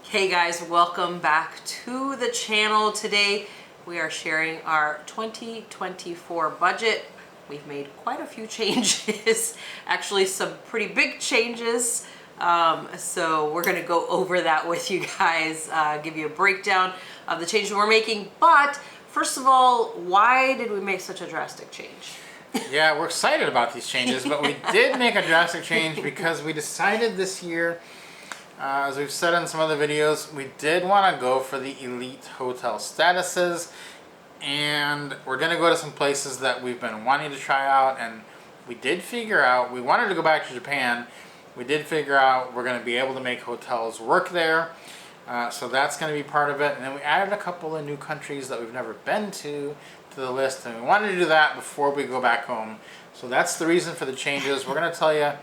Hey guys, welcome back to the channel. Today we are sharing our 2024 budget. We've made quite a few changes, actually some pretty big changes. So we're gonna go over that with you guys, give you a breakdown of the changes we're making. But first of all, why did we make such a drastic change? Yeah, we're excited about these changes, but we did make a drastic change because we decided this year, as we've said in some other videos, we did want to go for the elite hotel statuses, and we're going to go to some places that we've been wanting to try out, and we did figure out, we wanted to go back to Japan. We did figure out we're going to be able to make hotels work there, so that's going to be part of it. And then we added a couple of new countries that we've never been to the list, and we wanted to do that before we go back home. So that's the reason for the changes. We're going to tell you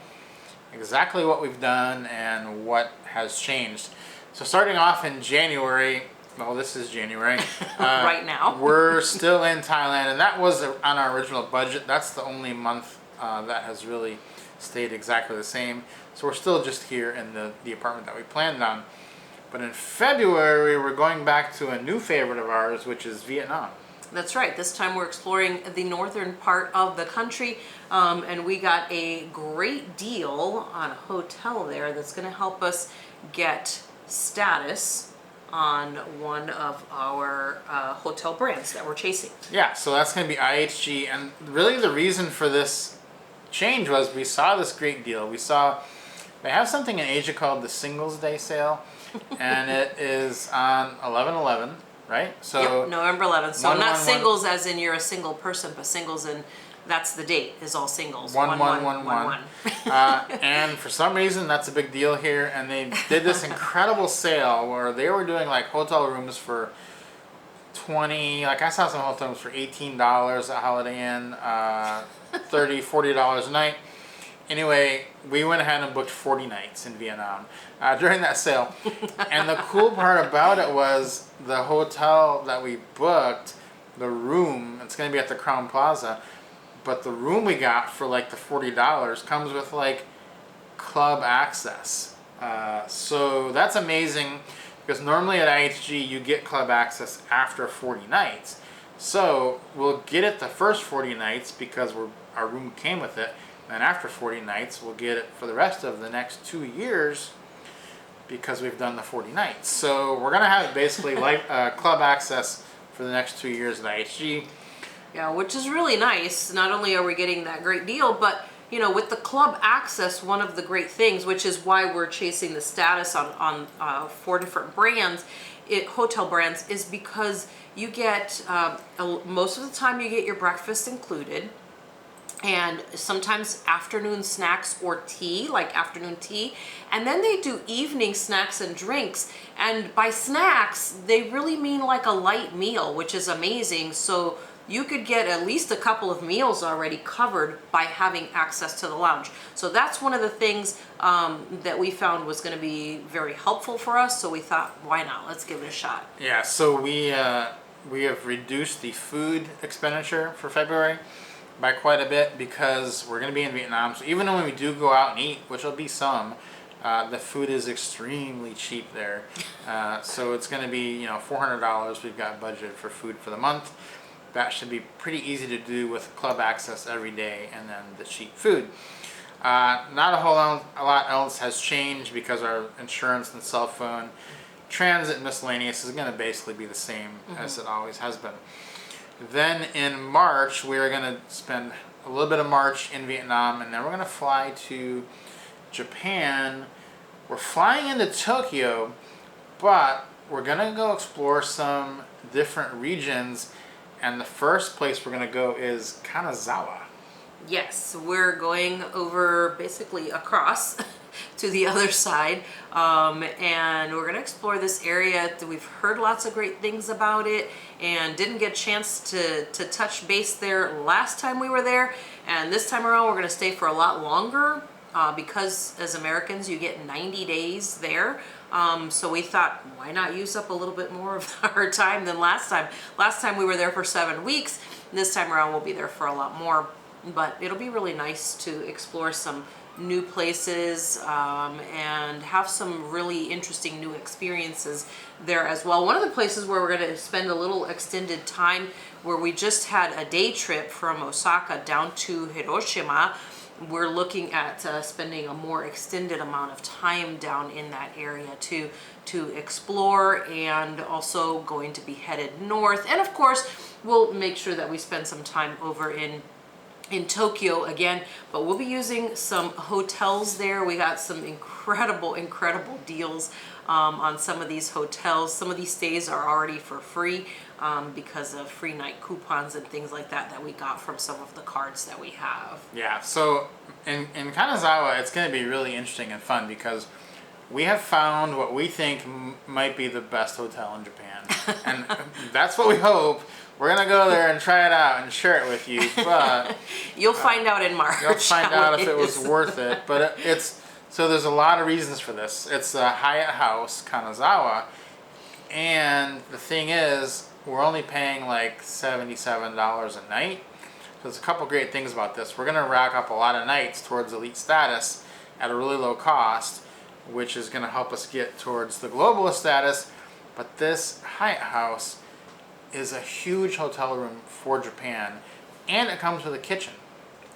exactly what we've done and what has changed. So starting off in January, well, this is January. Right now. We're still in Thailand, and that was on our original budget. That's the only month that has really stayed exactly the same. So we're still just here in the apartment that we planned on. But in February, we're going back to a new favorite of ours, which is Vietnam. That's right. This time we're exploring the northern part of the country, and we got a great deal on a hotel there that's going to help us get status on one of our hotel brands that we're chasing. Yeah, so that's going to be IHG, and really the reason for this change was we saw this great deal. We saw they have something in Asia called the Singles Day sale, and it is on 11/11. Right? So yep, November 11th. So not singles as in you're a single person, but singles and that's the date is all singles. 1-1-1-1. And for some reason that's a big deal here, and they did this incredible sale where they were doing like hotel rooms for 20, like I saw some hotel rooms for $18 at Holiday Inn, $30, $40 a night. Anyway, we went ahead and booked 40 nights in Vietnam during that sale. And the cool part about it was the hotel that we booked, the room, it's going to be at the Crown Plaza, but the room we got for like the $40 comes with like club access. So that's amazing because normally at IHG you get club access after 40 nights. So we'll get it the first 40 nights because our room came with it. And after 40 nights, we'll get it for the rest of the next 2 years because we've done the 40 nights. So we're going to have basically club access for the next 2 years at IHG. Yeah, which is really nice. Not only are we getting that great deal, but you know, with the club access, one of the great things, which is why we're chasing the status on 4 different brands, hotel brands, is because you get, most of the time you get your breakfast included. And sometimes afternoon snacks or tea, like afternoon tea. And then they do evening snacks and drinks. And by snacks, they really mean like a light meal, which is amazing. So you could get at least a couple of meals already covered by having access to the lounge. So that's one of the things that we found was going to be very helpful for us. So we thought, why not? Let's give it a shot. Yeah, so we have reduced the food expenditure for February by quite a bit because we're going to be in Vietnam. So even when we do go out and eat, which will be some, the food is extremely cheap there. So it's going to be, $400 we've got budgeted for food for the month. That should be pretty easy to do with club access every day and then the cheap food. Not a lot else has changed because our insurance and cell phone, transit and miscellaneous is going to basically be the same as it always has been. Then in March, we're going to spend a little bit of March in Vietnam, and then we're going to fly to Japan. We're flying into Tokyo, but we're going to go explore some different regions, and the first place we're going to go is Kanazawa. Yes, we're going over basically across to the other side, and we're going to explore this area. We've heard lots of great things about it and didn't get a chance to touch base there last time we were there, and this time around we're going to stay for a lot longer because as Americans you get 90 days there. So we thought, why not use up a little bit more of our time than last time. Last time we were there for 7 weeks. This time around we'll be there for a lot more. But it'll be really nice to explore some new places and have some really interesting new experiences there as well. One of the places where we're going to spend a little extended time, where we just had a day trip from Osaka down to Hiroshima, we're looking at spending a more extended amount of time down in that area to explore, and also going to be headed north. And of course, we'll make sure that we spend some time over in Tokyo again, but we'll be using some hotels there. We got some incredible deals on some of these hotels. Some of these stays are already for free because of free night coupons and things like that we got from some of the cards that we have. Yeah, so in Kanazawa, it's going to be really interesting and fun because we have found what we think might be the best hotel in Japan. And that's what we hope. We're going to go there and try it out and share it with you. But you'll find out in March. You'll find out if it was worth it. But so there's a lot of reasons for this. It's a Hyatt House, Kanazawa. And the thing is, we're only paying like $77 a night. So there's a couple great things about this. We're going to rack up a lot of nights towards elite status at a really low cost, which is going to help us get towards the globalist status. But this Hyatt House is a huge hotel room for Japan, and it comes with a kitchen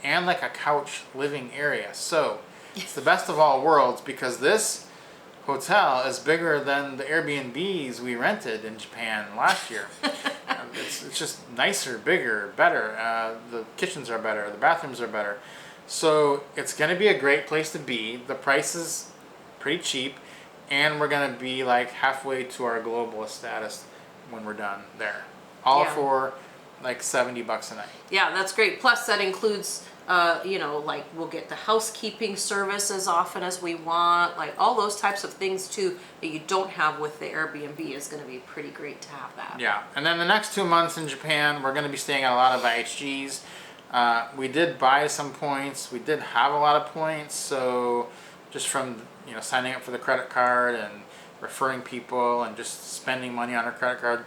and like a couch living area. So it's the best of all worlds, because this hotel is bigger than the Airbnbs we rented in Japan last year. It's just nicer, bigger, better. The kitchens are better, the bathrooms are better. So it's going to be a great place to be. The price is pretty cheap, and we're going to be like halfway to our globalist status when we're done there. All for like $70 a night. Yeah, that's great. Plus that includes, like we'll get the housekeeping service as often as we want, like all those types of things too that you don't have with the Airbnb is going to be pretty great to have that. Yeah, and then the next 2 months in Japan, we're going to be staying at a lot of IHGs. We did buy some points. We did have a lot of points, so just from signing up for the credit card and referring people and just spending money on our credit card.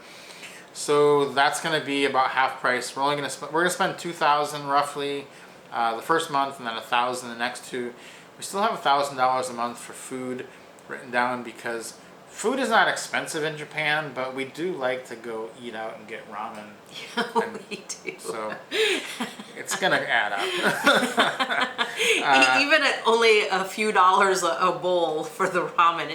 So that's going to be about half price. We're going to spend $2,000 roughly the first month, and then $1,000 the next two. We still have $1,000 a month for food written down, because food is not expensive in Japan, but we do like to go eat out and get ramen. Yeah, we do. So it's going to add up. Even at only a few dollars a bowl for the ramen,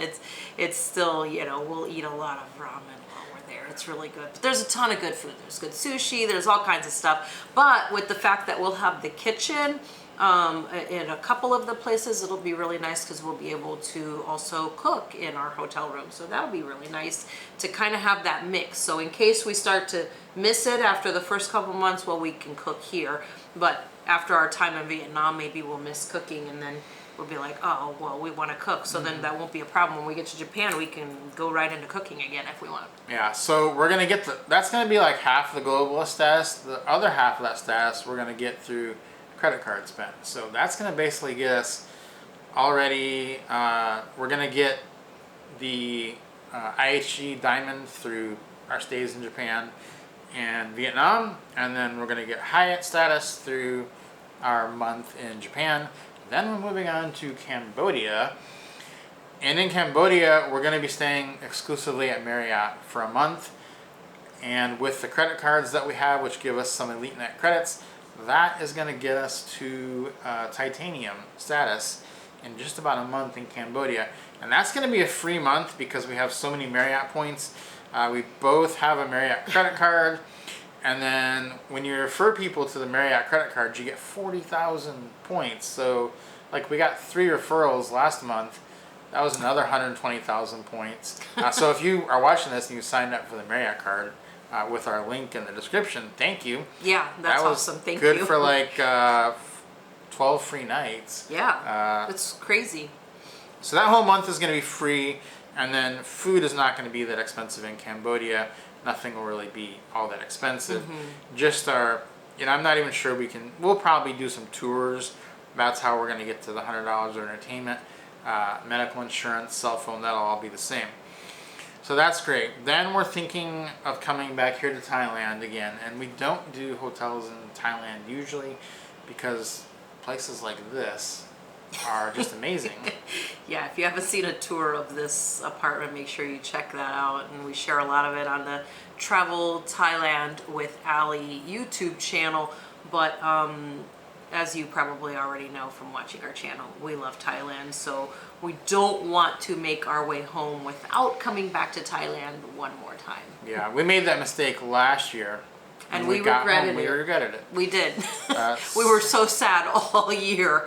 it's still, we'll eat a lot of ramen while we're there. It's really good. But there's a ton of good food. There's good sushi, there's all kinds of stuff. But with the fact that we'll have the kitchen in a couple of the places, it'll be really nice because we'll be able to also cook in our hotel room. So that'll be really nice to kind of have that mix. So in case we start to miss it after the first couple months, well, we can cook here. But after our time in Vietnam, maybe we'll miss cooking, and then we'll be like, oh, well, we want to cook. So then that won't be a problem. When we get to Japan, we can go right into cooking again if we want. Yeah, so we're going to get that's going to be like half the globalist status. The other half of that status we're going to get through credit card spend. So that's going to basically get us already, we're going to get the IHG Diamond through our stays in Japan and Vietnam, and then we're going to get Hyatt status through our month in Japan. Then we're moving on to Cambodia, and in Cambodia we're going to be staying exclusively at Marriott for a month, and with the credit cards that we have, which give us some Elite Net credits, that is going to get us to titanium status in just about a month in Cambodia. And that's going to be a free month because we have so many Marriott points. We both have a Marriott credit card. And then when you refer people to the Marriott credit card, you get 40,000 points. So like we got 3 referrals last month. That was another 120,000 points. So if you are watching this and you signed up for the Marriott card, with our link in the description, thank you. Yeah, that's awesome. Thank you. Good for like 12 free nights. Yeah, it's crazy. So that whole month is going to be free, and then food is not going to be that expensive in Cambodia. Nothing will really be all that expensive. Just our, I'm not even sure we'll probably do some tours. That's how we're going to get to the $100 of entertainment. Medical insurance, cell phone, that'll all be the same. So that's great. Then we're thinking of coming back here to Thailand again. And we don't do hotels in Thailand usually because places like this are just amazing. Yeah, if you haven't seen a tour of this apartment, make sure you check that out. And we share a lot of it on the Travel Thailand with Ali YouTube channel. But as you probably already know from watching our channel, we love Thailand. So we don't want to make our way home without coming back to Thailand one more time. Yeah, we made that mistake last year. And When we got regretted home, it. We regretted it. We did. We were so sad all year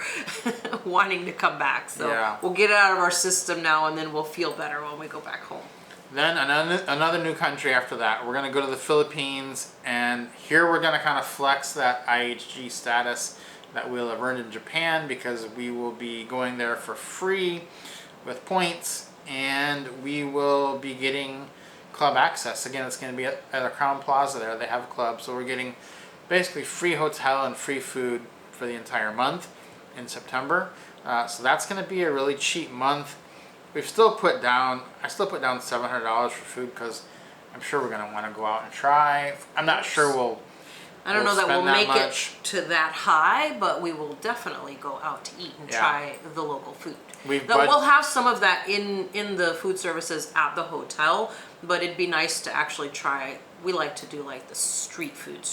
wanting to come back. So Yeah. we'll get it out of our system now, and then we'll feel better when we go back home. Then another new country after that. We're going to go to the Philippines, and here we're going to kind of flex that IHG status that we'll have earned in Japan, because we will be going there for free with points, and we will be getting club access. Again, it's going to be at a Crown Plaza there. They have a club, so we're getting basically free hotel and free food for the entire month in September. So that's going to be a really cheap month. I still put down $700 for food, because I'm sure we're going to want to go out and try. I'm not sure I don't know that we'll spend make much. it to that high, but we will definitely go out to eat and try the local food. We'll have some of that in the food services at the hotel, but it'd be nice to actually try. We like to do like the street food,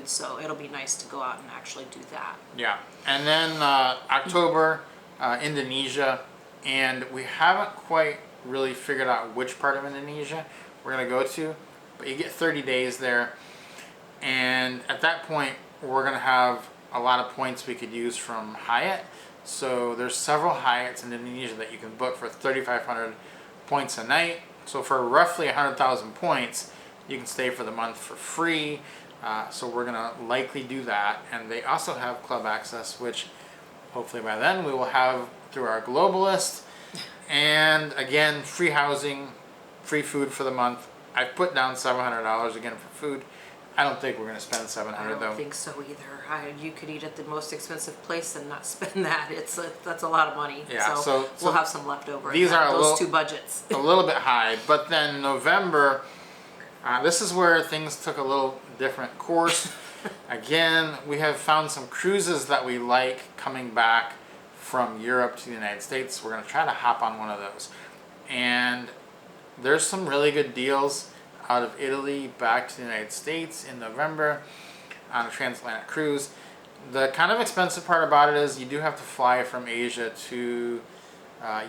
so it'll be nice to go out and actually do that. Yeah, and then October, Indonesia, and we haven't quite really figured out which part of Indonesia we're gonna go to, but you get 30 days there, and at that point we're gonna have a lot of points we could use from Hyatt. So there's several Hyatts in Indonesia that you can book for 3,500 points a night. So for roughly 100,000 points, you can stay for the month for free. So we're gonna likely do that. And they also have club access, which hopefully by then we will have through our globalist. And again, free housing, free food for the month. I've put down $700 again for food. I don't think we're gonna spend $700 I though. don't think so either. You could eat at the most expensive place and not spend that. That's a lot of money. Yeah, so we'll have some left over. These are those two budgets. a little bit high, but then November, this is where things took a little different course. Again, we have found some cruises that we like coming back from Europe to the United States. We're going to try to hop on one of those. And there's some really good deals out of Italy back to the United States in November on a transatlantic cruise. The kind of expensive part about it is you do have to fly from Asia to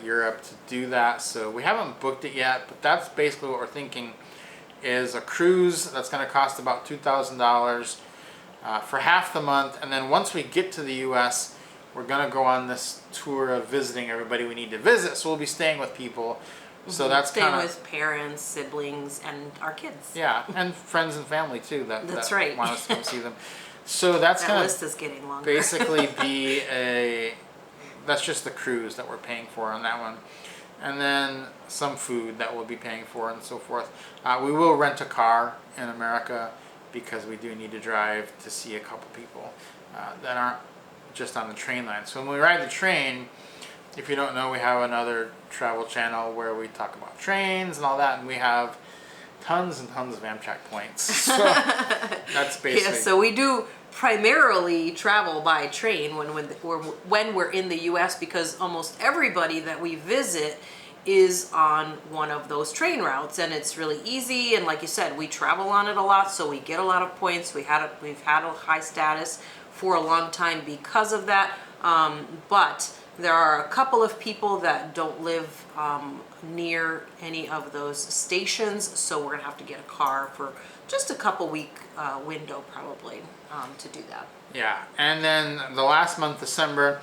Europe to do that. So we haven't booked it yet, but that's basically what we're thinking, is a cruise that's going to cost about $2,000 for half the month. And then once we get to the US, we're going to go on this tour of visiting everybody we need to visit. So we'll be staying with people. So that's staying kind of with parents, siblings, and our kids. Yeah, and friends and family too that right. want us to come see them. So that's that going list is getting longer. basically be that's just the cruise that we're paying for on that one, and then some food that we'll be paying for and so forth. We will rent a car in America because we do need to drive to see a couple people that aren't just on the train line. So when we ride the train, if you don't know, we have another travel channel where we talk about trains and all that, and we have tons and tons of Amtrak points. So that's basically... Yeah, so we do primarily travel by train when we're in the U.S. because almost everybody that we visit is on one of those train routes, and it's really easy. And like you said, we travel on it a lot, so we get a lot of points. We've had a high status for a long time because of that. But there are a couple of people that don't live near any of those stations, so we're gonna have to get a car for just a couple week window probably to do that. Yeah, and then the last month, December,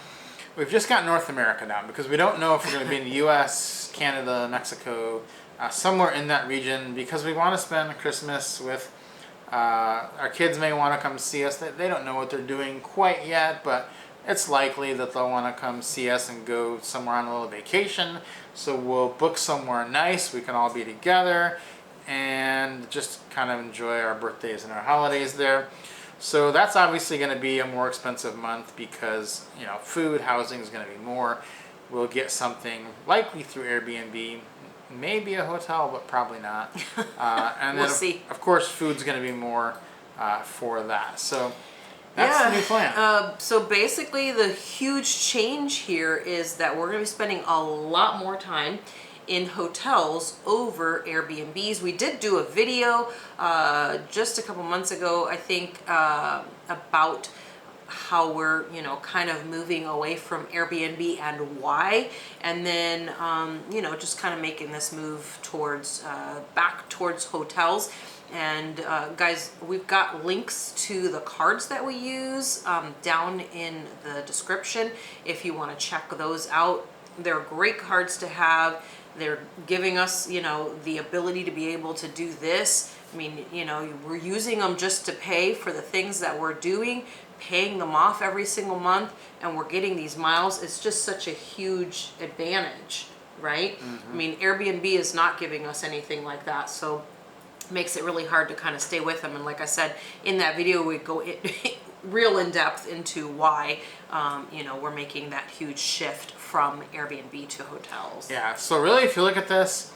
we've just got North America down because we don't know if we're gonna be in the US, Canada, Mexico, somewhere in that region, because we wanna spend Christmas with our kids. May wanna come see us. They don't know what they're doing quite yet, but it's likely that they'll want to come see us and go somewhere on a little vacation. So we'll book somewhere nice. We can all be together and just kind of enjoy our birthdays and our holidays there. So that's obviously going to be a more expensive month because, you know, food, housing is going to be more. We'll get something likely through Airbnb, maybe a hotel, but probably not. And We'll then, see. Of course, food's going to be more for that. So That's the new plan. So basically the huge change here is that we're going to be spending a lot more time in hotels over Airbnbs. We did do a video just a couple months ago, I think, about how we're, you know, kind of moving away from Airbnb and why, and then, you know, just kind of making this move towards, back towards hotels. And guys, we've got links to the cards that we use down in the description if you want to check those out. They're great cards to have. They're giving us, you know, the ability to be able to do this. I mean, you know, we're using them just to pay for the things that we're doing, paying them off every single month, and we're getting these miles. It's just such a huge advantage, right? I mean, Airbnb is not giving us anything like that, so makes it really hard to kind of stay with them. And like I said, in that video, we go real in depth into why, you know, we're making that huge shift from Airbnb to hotels. Yeah, so really if you look at this,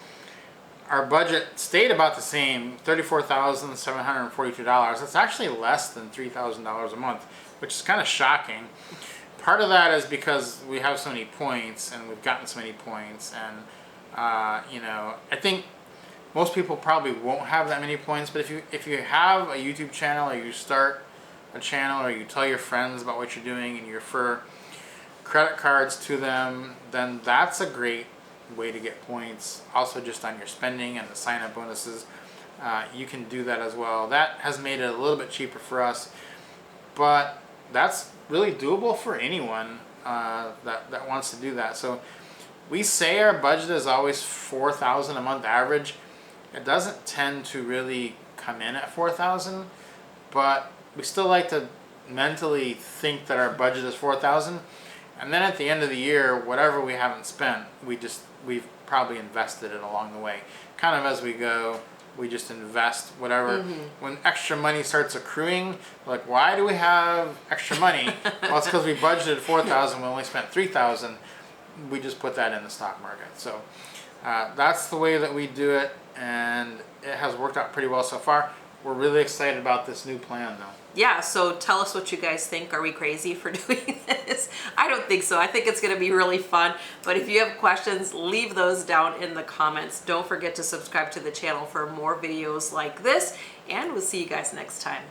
our budget stayed about the same, $34,742. That's actually less than $3,000 a month, which is kind of shocking. Part of that is because we have so many points and we've gotten so many points, and you know, I think most people probably won't have that many points, but if you have a YouTube channel, or you start a channel, or you tell your friends about what you're doing and you refer credit cards to them, then that's a great way to get points. Also just on your spending and the sign-up bonuses, you can do that as well. That has made it a little bit cheaper for us, but that's really doable for anyone that wants to do that. So we say our budget is always $4,000 a month average. It doesn't tend to really come in at $4,000, but we still like to mentally think that our budget is $4,000, and then at the end of the year, whatever we haven't spent, we've probably invested it along the way. Kind of as we go, we just invest whatever. When extra money starts accruing, like, why do we have extra money? Well, it's because we budgeted $4,000, we only spent $3,000. We just put that in the stock market. So that's the way that we do it, and it has worked out pretty well so far. We're really excited about this new plan, though. Yeah, so tell us what you guys think. Are we crazy for doing this? I don't think so. I think it's going to be really fun. But if you have questions, leave those down in the comments. Don't forget to subscribe to the channel for more videos like this, and we'll see you guys next time.